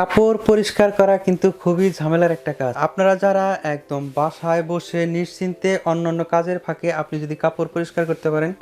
কাপড় পরিষ্কার করা কিন্তু খুবই ঝামেলার একটা কাজ। আপনারা যারা একদম বাসায় বসে নিশ্চিন্তে অন্যান্য কাজের ফাঁকে আপনি যদি কাপড় পরিষ্কার করতে পারেন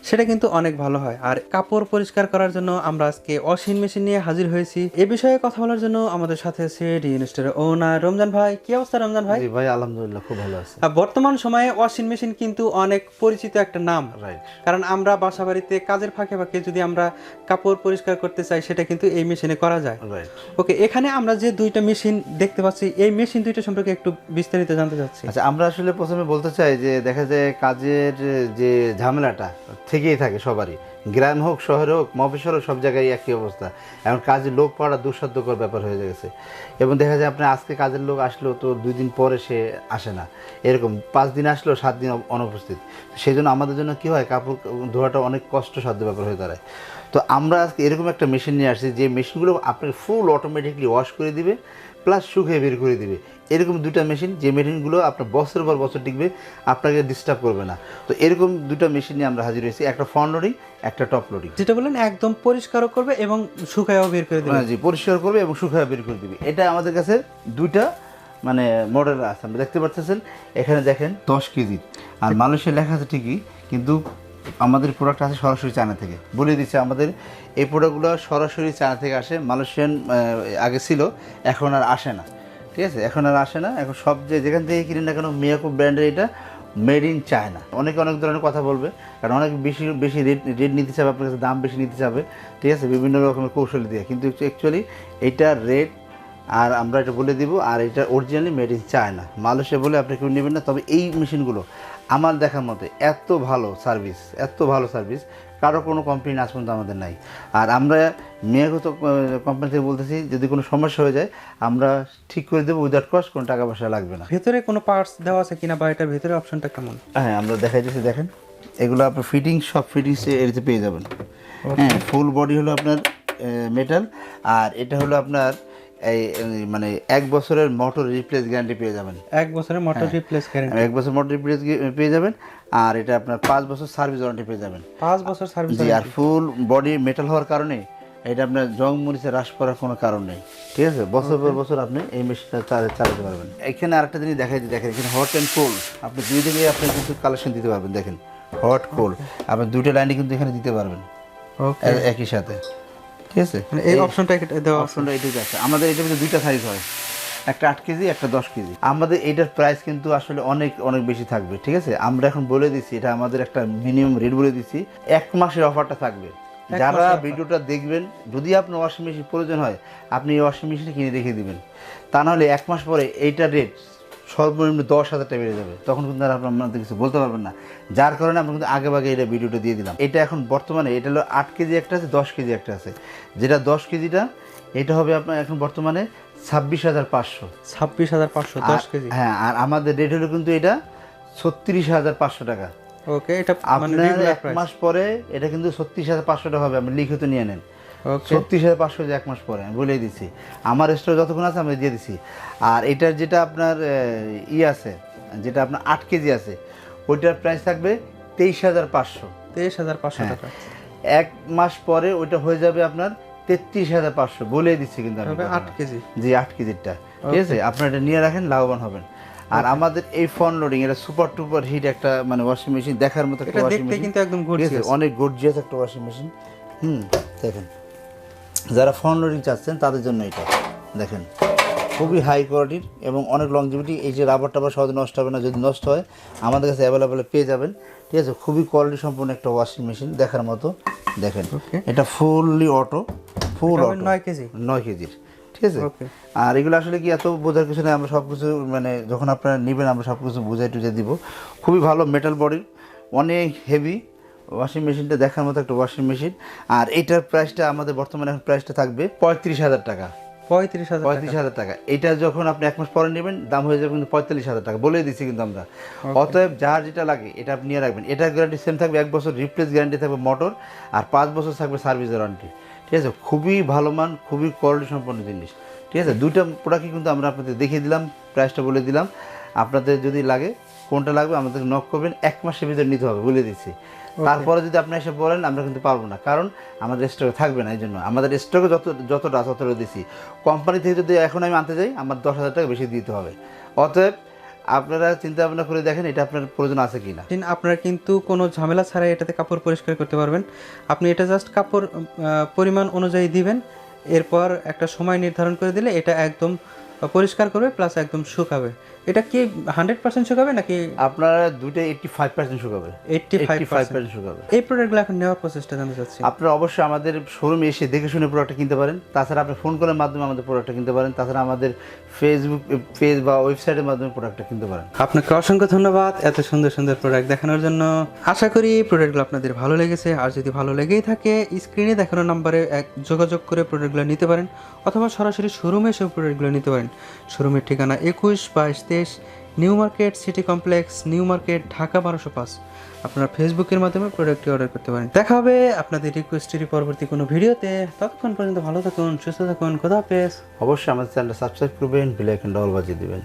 সেটা কিন্তু অনেক ভালো হয়। আর কাপড় পরিষ্কার করার জন্য আমরা আজকে ওয়াশিং মেশিন নিয়ে হাজির হয়েছি। এ বিষয়ে কথা বলার জন্য আমাদের সাথে আছে ডিএনস্টোরের ওনার রমজান ভাই। কি অবস্থা রমজান ভাই? জি ভাই, আলহামদুলিল্লাহ খুব ভালো আছে। বর্তমান সময়ে ওয়াশিং মেশিন কিন্তু অনেক পরিচিত একটা নাম, রাইট। কারণ আমরা বাসা বাড়িতে কাজের ফাঁকে ফাঁকে যদি আমরা কাপড় পরিষ্কার করতে চাই সেটা কিন্তু এই মেশিনে করা যায়। রাইট। ওকে, এখানে আমরা যে দুইটা মেশিন দেখতে পাচ্ছি এই মেশিন দুইটা সম্পর্কে একটু বিস্তারিত জানতে চাচ্ছি। আচ্ছা, আমরা আসলে প্রথমে বলতে চাই যে দেখা যায় কাজের যে ঝামেলাটা থেকেই থাকে সবারই, গ্রাম হোক শহর হোক মফস্বল হোক, সব জায়গায় একই অবস্থা। এখন কাজের লোক পাওয়াটা দুঃসাধ্যকর ব্যাপার হয়ে গেছে। এবং দেখা যায় আপনার আজকে কাজের লোক আসলো তো 2 দিন পরে সে আসে না, এরকম 5 দিন আসলো 7 দিন অনুপস্থিত। সেই জন্য আমাদের জন্য কী হয়, কাপড় ধোয়াটা অনেক কষ্টসাধ্য ব্যাপার হয়ে দাঁড়ায়। তো আমরা আজকে এরকম একটা মেশিন নিয়ে আসছি যে মেশিনগুলো আপনাকে ফুল অটোমেটিকলি ওয়াশ করে দিবে, প্লাস শুকিয়ে বের করে দিবে। এরকম দুটা মেশিন, যে মেশিনগুলো আপনার বছরের পর বছর টিকবে, আপনাকে ডিস্টার্ব করবে না। তো এরকম দুটা মেশিন নিয়ে আমরা হাজির হয়েছি, একটা ফ্রন্ট লোডিং, একটা টপ লোডিং। যেটা বলেন একদম পরিষ্কারও করবে এবং শুকায়ও বের করে দেবে। জি, পরিষ্কার করবে এবং শুকায় বের করে দিবে। এটা আমাদের কাছে দুইটা মানে মডেল আছে, আমরা দেখতে পাচ্ছেন। এখানে দেখেন 10 কেজি, আর মালয়েশিয়া লেখা আছে ঠিকই, কিন্তু আমাদের প্রোডাক্ট আছে সরাসরি চায়না থেকে। বলে দিচ্ছে আমাদের এই প্রোডাক্টগুলো সরাসরি চায়না থেকে আসে। মালয়েশিয়ান আগে ছিল, এখন আর আসে না। ঠিক আছে, এখন আর আসে না। এখন সব যেখান থেকে কিনে না কেন মিয়াকো ব্র্যান্ডের এটা মেড ইন চায়না। অনেকে অনেক ধরনের কথা বলবে, কারণ অনেক বেশি বেশি রেট নিতে চাবে, আপনার কাছে দাম বেশি নিতে চাবে। ঠিক আছে, বিভিন্ন রকমের কৌশল দিয়ে, কিন্তু অ্যাকচুয়ালি এইটার রেট আর আমরা এটা বলে দিব, আর এটা originally made in China. Malaysia বলে আপনি কেউ নেবেন না। তবে এই মেশিনগুলো আমার দেখার মতে এত ভালো সার্ভিস কারো কোনো কমপ্লেন আজ পর্যন্ত আমাদের নাই। আর আমরা মিয়াকো তো কোম্পানি থেকে বলতেছি, যদি কোনো সমস্যা হয়ে যায় আমরা ঠিক করে দেবো উইদাউট কস্ট, কোনো টাকা পয়সা লাগবে না। ভেতরে কোনো পার্টস দেওয়া আছে কিনা বা এটার ভেতরে অপশনটা কেমন? হ্যাঁ, আমরা দেখাই দিচ্ছি, দেখেন এগুলো আপনার সব ফিটিংস এরিতে পেয়ে যাবেন। হ্যাঁ, ফুল বডি হলো আপনার মেটাল, আর এটা হলো আপনার এই মানে 1 বছরের মোটর রিপ্লেস গ্যারান্টি পেয়ে যাবেন। 1 বছরের মোটর রিপ্লেস গ্যারান্টি, 1 বছর মোটর রিপ্লেস পেয়ে যাবেন। আর এটা আপনার 5 বছর সার্ভিস ওয়ারেন্টি পেয়ে যাবেন। 5 বছর সার্ভিস। জি, আর ফুল বডি মেটাল হওয়ার কারণে এটা আপনার জং মরিচে হ্রাস করার কোনো কারণ নেই। ঠিক আছে, বছর পর বছর আপনি এই মেশিনটা চালাতে পারবেন। এখানে আরেকটা জিনিস দেখাই দিই, দেখেন এখানে হট অ্যান্ড কোল্ড আপনি দুই দিকে আপনি কিন্তু কালেকশন দিতে পারবেন। দেখেন হট কোল্ড আপনি দুইটা লাইনে কিন্তু এখানে দিতে পারবেন একই সাথে। ঠিক আছে, এই অপশনটা দেওয়া অপশনটা এটাই আছে। আমাদের এটার মধ্যে দুইটা সাইজ হয়, একটা 8 কেজি, একটা 10 কেজি। আমাদের এটার প্রাইস কিন্তু আসলে অনেক অনেক বেশি থাকবে। ঠিক আছে, আমরা এখন বলে দিচ্ছি, এটা আমাদের একটা মিনিমাম রেট বলে দিচ্ছি। 1 মাসের অফারটা থাকবে। যারা ভিডিওটা দেখবেন, যদি আপনার ওয়াশিং মেশিন প্রয়োজন হয় আপনি এই ওয়াশিং মেশিন কিনে রেখে দিবেন। তা নাহলে 1 মাস পরে এইটার রেট সর্বনিম্ন 10,000 টাকা বেড়ে যাবে, তখন কিন্তু আর আপনাদের কিছু বলতে পারবেন না। যার কারণে আমরা কিন্তু আগে এটা ভিডিওটা দিয়ে দিলাম। এটা এখন বর্তমানে এটা হলো 8 কেজি একটা আছে, 10 কেজি একটা আছে। যেটা 10 কেজিটা এটা হবে আপনার এখন বর্তমানে 26,500। 26,500 10 কেজি। হ্যাঁ, আর আমাদের রেট হলো কিন্তু এটা 36,500 টাকা। ওকে, এটা আপনার 1 মাস পরে এটা কিন্তু 36,500 টাকা হবে। আপনি লিখিত নিয়ে নেন, 36,500 যে 1 মাস পরে। আমি বলেই দিচ্ছি, আমার স্টোরে যতক্ষণ আছে আমি দিয়ে দিচ্ছি। আর এটার যেটা আপনার আছে, যেটা আপনার 8 কেজি আছে, ওইটার প্রাইস থাকবে 23,500। 23,500 টাকা। 1 মাস পরে ওইটা হয়ে যাবে আপনার 33,500। বলেই দিচ্ছি কিন্তু আমি 8 কেজি। জি, 8 কেজিটা। ঠিক আছে, আপনারা এটা নিয়ে রাখেন, লাভবান হবেন। আর আমাদের এই ফ্রন্ট লোডিং এটা সুপার টুপার হিট একটা মানে ওয়াশিং মেশিন, দেখার মতো একটা ওয়াশিং মেশিন, কিন্তু একদম গর্জিয়াস, অনেক গর্জিয়াস একটা ওয়াশিং মেশিন। দেখেন যারা ফ্রন্ট লোডিং চাচ্ছেন তাদের জন্য এটা দেখেন খুবই হাই কোয়ালিটির এবং অনেক লংজিভিটি। এই যে রাবার টাবার সহজে নষ্ট হবে না, যদি নষ্ট হয় আমাদের কাছে অ্যাভেলেবেল পেয়ে যাবেন। ঠিক আছে, খুবই কোয়ালিটি সম্পন্ন একটা ওয়াশিং মেশিন, দেখার মতো। দেখেন এটা ফুললি অটো, 9 কেজি, 9 কেজির। ঠিক আছে, আর এগুলো আসলে কি এত বোঝার কিছু নেই, আমরা সব কিছু মানে যখন আপনারা নেবেন আমরা সব কিছু বুঝাই টুঝে দিব। খুবই ভালো মেটাল বডির, অনেক হেভি ওয়াশিং মেশিনটা, দেখার মতো একটা ওয়াশিং মেশিন। আর এটার প্রাইসটা আমাদের বর্তমানে এখন প্রাইসটা থাকবে 35,000 টাকা। 35,000 টাকা। এটা যখন আপনি 1 মাস পরে নেবেন দাম হয়ে যাবে কিন্তু 45,000 টাকা। বলেই দিচ্ছি কিন্তু আমরা। অতএব যার যেটা লাগে এটা আপনি নিয়ে রাখবেন। এটার গ্যারান্টি সেম থাকবে, 1 বছর রিপ্লেস গ্যারান্টি থাকবে মোটর, আর 5 বছর থাকবে সার্ভিস ওয়ারেন্টি। ঠিক আছে, খুবই ভালো মান, খুবই কোয়ালিটি সম্পন্ন জিনিস। ঠিক আছে, দুইটা প্রোডাক্টই কিন্তু আমরা আপনাদের দেখিয়ে দিলাম, প্রাইসটা বলে দিলাম। আপনাদের যদি লাগে কোনটা লাগবে আমাদের নক করবেন, 1 মাসের ভিতরে নিতে হবে বলে দিচ্ছি। তারপরে যদি আপনি এসে বলেন আমরা কিন্তু পারবো না, কারণ আমাদের স্টকে থাকবে না। এই জন্য আমাদের স্টকে যতটা দিছি, কোম্পানি থেকে যদি এখন আমি আনতে যাই আমার 10,000 টাকা বেশি দিতে হবে। অতএব আপনারা চিন্তা ভাবনা করে দেখেন এটা আপনার প্রয়োজন আছে কি না। আপনারা কিন্তু কোনো ঝামেলা ছাড়াই এটাতে কাপড় পরিষ্কার করতে পারবেন। আপনি এটা জাস্ট কাপড় পরিমাণ অনুযায়ী দিবেন, এরপর একটা সময় নির্ধারণ করে দিলে এটা একদম পরিষ্কার করবে প্লাস একদম শুকাবে। এটা কি 100% শুকাবে নাকি আপনারা দুইটাই 85% শুকাবে। 85% শুকাবে। এই প্রোডাক্টগুলো এখন নেওয়ার প্রসেসটা জানতে চাচ্ছি। আপনারা অবশ্যই আমাদের শোরুমে এসে দেখে শুনে প্রোডাক্টটা কিনতে পারেন। তাছাড়া আপনি ফোন কলের মাধ্যমে আমাদের প্রোডাক্টটা কিনতে পারেন। তাছাড়া আমাদের ফেসবুক পেজ বা ওয়েবসাইটের মাধ্যমে প্রোডাক্টটা কিনতে পারেন। আপনাকে অসংখ্য ধন্যবাদ এত সুন্দর সুন্দর প্রোডাক্ট দেখানোর জন্য। আশা করি প্রোডাক্টগুলো আপনাদের ভালো লেগেছে। আর যদি ভালো লেগেই থাকে স্ক্রিনে দেখানো নাম্বারে যোগাযোগ করে প্রোডাক্টগুলো নিতে পারেন, অথবা সরাসরি শোরুমে এসে প্রোডাক্টগুলো নিতে পারেন। শোরুমের ঠিকানা 21, 22, 23 new market city complex, new market, Dhaka 1205। আপনারা ফেসবুকের মাধ্যমে প্রোডাক্টটি অর্ডার করতে পারেন। দেখা হবে আপনাদের রিকোয়েস্টের পরবর্তী কোনো ভিডিওতে। ততক্ষণ পর্যন্ত ভালো থাকুন, সুস্থ থাকুন, খোদা হাফেজ। অবশ্যই আমাদের চ্যানেলটা সাবস্ক্রাইব করবেন, বেল আইকনটা অল বাজিয়ে দিবেন।